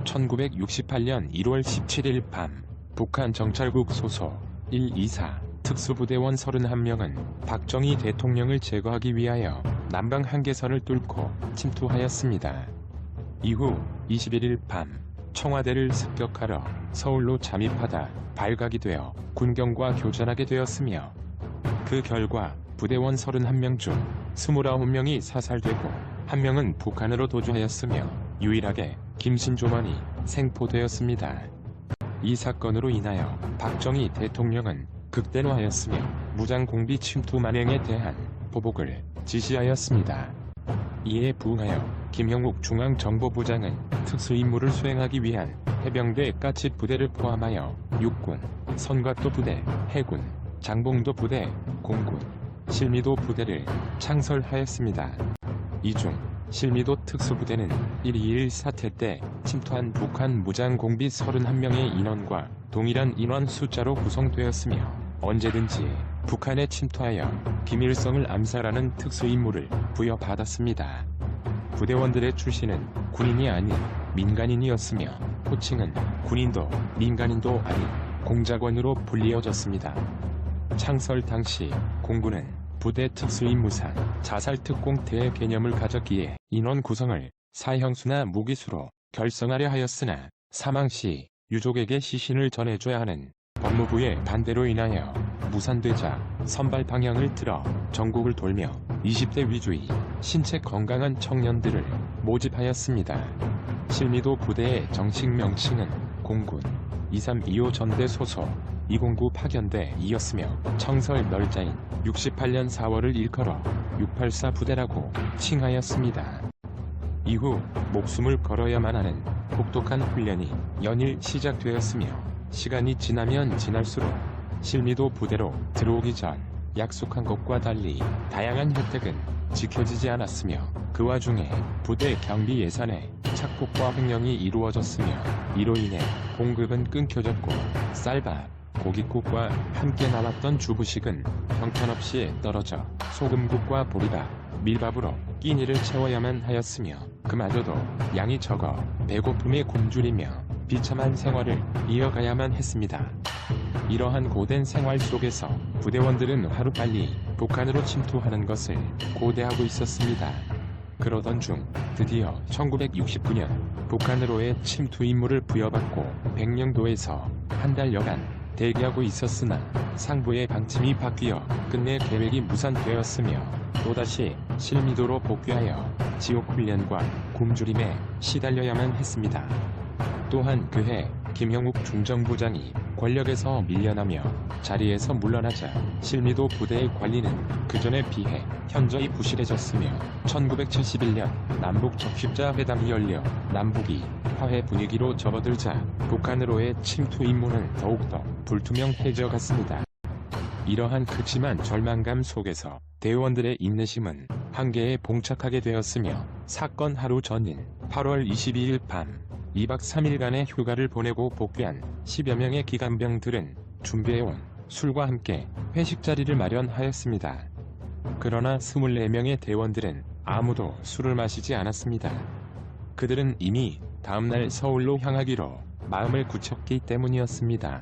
1968년 1월 17일 밤 북한 정찰국 소속 124 특수부대원 31명은 박정희 대통령을 제거하기 위하여 남방 한계선을 뚫고 침투하였습니다. 이후 21일 밤 청와대를 습격하러 서울로 잠입하다 발각이 되어 군경과 교전하게 되었으며, 그 결과 부대원 31명 중 29명이 사살되고 1명은 북한으로 도주하였으며 유일하게 김신조만이 생포되었습니다. 이 사건으로 인하여 박정희 대통령은 극대노하였으며 무장공비 침투 만행에 대한 보복을 지시하였습니다. 이에 부응하여 김형욱 중앙정보부장은 특수임무를 수행하기 위한 해병대 까치 부대를 포함하여 육군, 선각도 부대, 해군, 장봉도 부대, 공군, 실미도 부대를 창설하였습니다. 이 중 실미도 특수부대는 1.21 사태 때 침투한 북한 무장공비 31명의 인원과 동일한 인원 숫자로 구성되었으며, 언제든지 북한에 침투하여 김일성을 암살하는 특수임무를 부여받았습니다. 부대원들의 출신은 군인이 아닌 민간인이었으며 호칭은 군인도 민간인도 아닌 공작원으로 불리어졌습니다. 창설 당시 공군은 부대 특수임무상 자살특공대의 개념을 가졌기에 인원 구성을 사형수나 무기수로 결성하려 하였으나 사망 시 유족에게 시신을 전해줘야 하는 법무부의 반대로 인하여 무산되자 선발 방향을 틀어 전국을 돌며 20대 위주의 신체 건강한 청년들을 모집하였습니다. 실미도 부대의 정식 명칭은 공군 2325 전대 소속 209 파견대이었으며 청설 날짜인 68년 4월을 일컬어 684 부대라고 칭하였습니다. 이후 목숨을 걸어야만 하는 혹독한 훈련이 연일 시작되었으며, 시간이 지나면 지날수록 실미도 부대로 들어오기 전 약속한 것과 달리 다양한 혜택은 지켜지지 않았으며, 그 와중에 부대 경비 예산의 착복과 횡령이 이루어졌으며, 이로 인해 공급은 끊겨졌고 쌀밥, 고깃국과 함께 나왔던 주부식은 형편없이 떨어져 소금국과 보리밥, 밀밥으로 끼니를 채워야만 하였으며, 그마저도 양이 적어 배고픔에 굶주리며 비참한 생활을 이어가야만 했습니다. 이러한 고된 생활 속에서 부대원들은 하루빨리 북한으로 침투하는 것을 고대하고 있었습니다. 그러던 중 드디어 1969년 북한으로의 침투 임무를 부여받고 백령도에서 한 달여간 대기하고 있었으나 상부의 방침이 바뀌어 끝내 계획이 무산되었으며 또다시 실미도로 복귀하여 지옥훈련과 굶주림에 시달려야만 했습니다. 또한 그해 김형욱 중정부장이 권력에서 밀려나며 자리에서 물러나자 실미도 부대의 관리는 그전에 비해 현저히 부실해졌으며 1971년 남북 적십자 회담이 열려 남북이 화해 분위기로 접어들자 북한으로의 침투 임무는 더욱더 불투명해져 갔습니다. 이러한 극심한 절망감 속에서 대원들의 인내심은 한계에 봉착하게 되었으며, 사건 하루 전인 8월 22일 밤 2박 3일간의 휴가를 보내고 복귀한 10여 명의 기관병들은 준비해온 술과 함께 회식 자리를 마련하였습니다. 그러나 24명의 대원들은 아무도 술을 마시지 않았습니다. 그들은 이미 다음날 서울로 향하기로 마음을 굳혔기 때문이었습니다.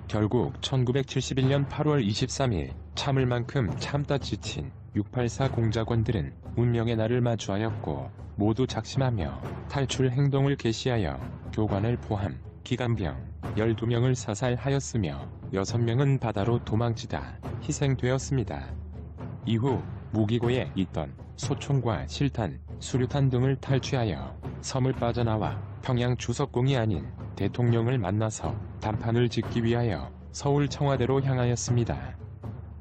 결국 1971년 8월 23일 참을 만큼 참다 지친 684 공작원들은 운명의 날을 마주하였고 모두 작심하며 탈출 행동을 개시하여 교관을 포함 기관병 12명을 사살하였으며 6명은 바다로 도망치다 희생되었습니다. 이후 무기고에 있던 소총과 실탄, 수류탄 등을 탈취하여 섬을 빠져나와 평양 주석궁이 아닌 대통령을 만나서 단판을 짓기 위하여 서울 청와대로 향하였습니다.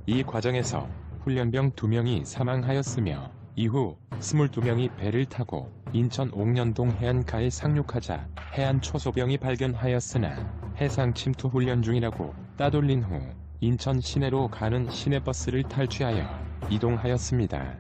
이 과정에서 훈련병 2명이 사망하였으며 이후 22명이 배를 타고 인천 옥년동 해안가에 상륙하자 해안 초소병이 발견하였으나 해상 침투 훈련 중이라고 따돌린 후 인천 시내로 가는 시내버스를 탈취하여 이동하였습니다.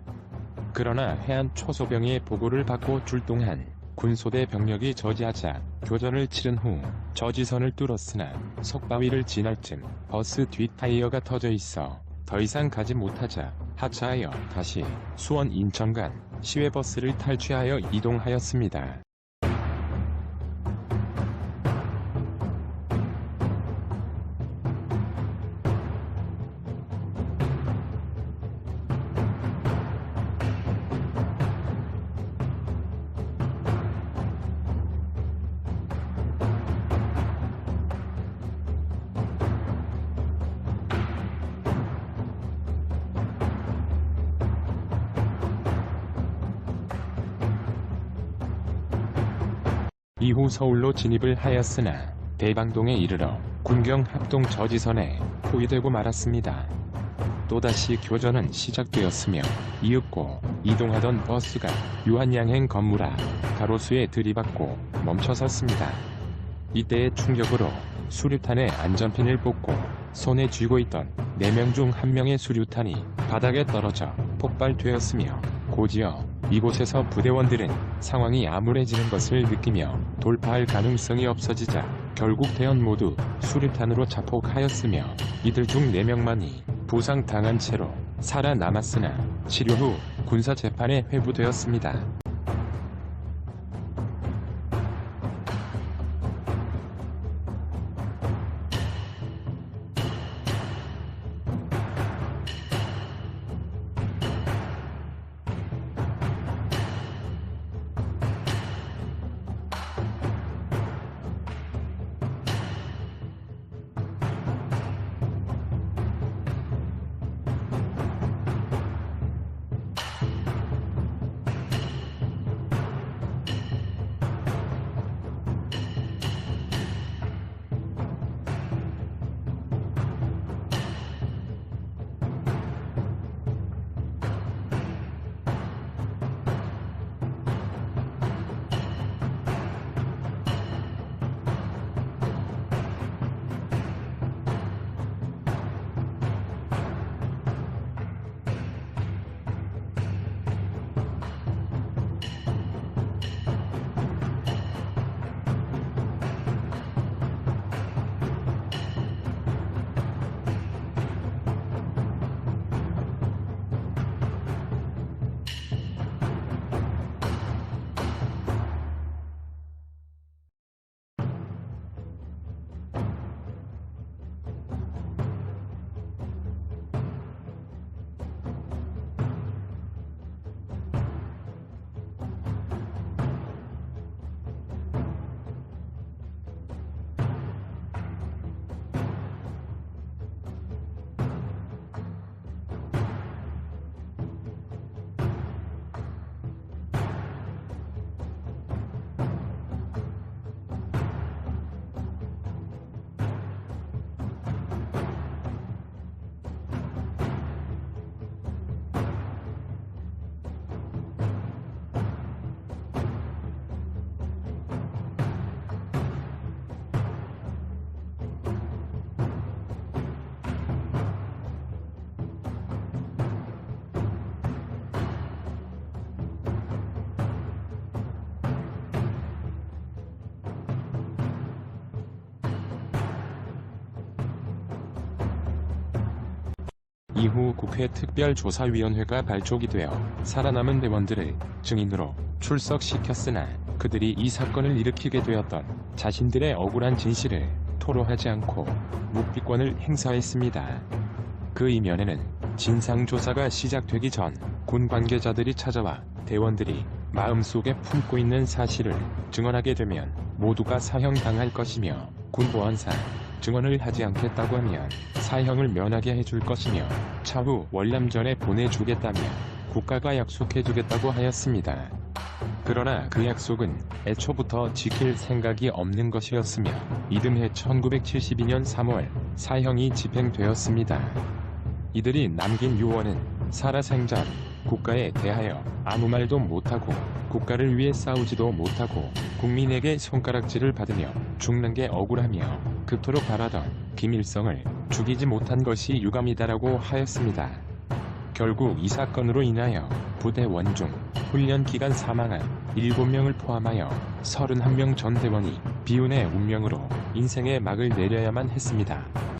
그러나 해안 초소병의 보고를 받고 출동한 군소대 병력이 저지하자 교전을 치른 후 저지선을 뚫었으나 속바위를 지날 쯤 버스 뒷타이어가 터져 있어 더 이상 가지 못하자 하차하여 다시 수원 인천 간 시외버스를 탈취하여 이동하였습니다. 이후 서울로 진입을 하였으나 대방동에 이르러 군경 합동 저지선에 포위되고 말았습니다. 또다시 교전은 시작되었으며 이윽고 이동하던 버스가 유한양행 건물 앞 가로수에 들이받고 멈춰섰습니다. 이때의 충격으로 수류탄의 안전핀을 뽑고 손에 쥐고 있던 4명 중 1명의 수류탄이 바닥에 떨어져 폭발되었으며 곧이어 이곳에서 부대원들은 상황이 암울해지는 것을 느끼며 돌파할 가능성이 없어지자 결국 대원 모두 수류탄으로 자폭하였으며 이들 중 4명만이 부상당한 채로 살아남았으나 치료 후 군사재판에 회부되었습니다. 이후 국회 특별조사위원회가 발족이 되어 살아남은 대원들을 증인으로 출석시켰으나 그들이 이 사건을 일으키게 되었던 자신들의 억울한 진실을 토로하지 않고 묵비권을 행사했습니다. 그 이면에는 진상조사가 시작되기 전 군 관계자들이 찾아와 대원들이 마음속에 품고 있는 사실을 증언하게 되면 모두가 사형당할 것이며 군 보안상 증언을 하지 않겠다고 하면 사형을 면하게 해줄 것이며 차후 월남전에 보내주겠다며 국가가 약속해주겠다고 하였습니다. 그러나 그 약속은 애초부터 지킬 생각이 없는 것이었으며 이듬해 1972년 3월 사형이 집행되었습니다. 이들이 남긴 유언은 살아생전 국가에 대하여 아무 말도 못하고 국가를 위해 싸우지도 못하고 국민에게 손가락질을 받으며 죽는 게 억울하며 그토록 바라던 김일성을 죽이지 못한 것이 유감이다라고 하였습니다. 결국 이 사건으로 인하여 부대원 중 훈련 기간 사망한 7명을 포함하여 31명 전 대원이 비운의 운명으로 인생의 막을 내려야만 했습니다.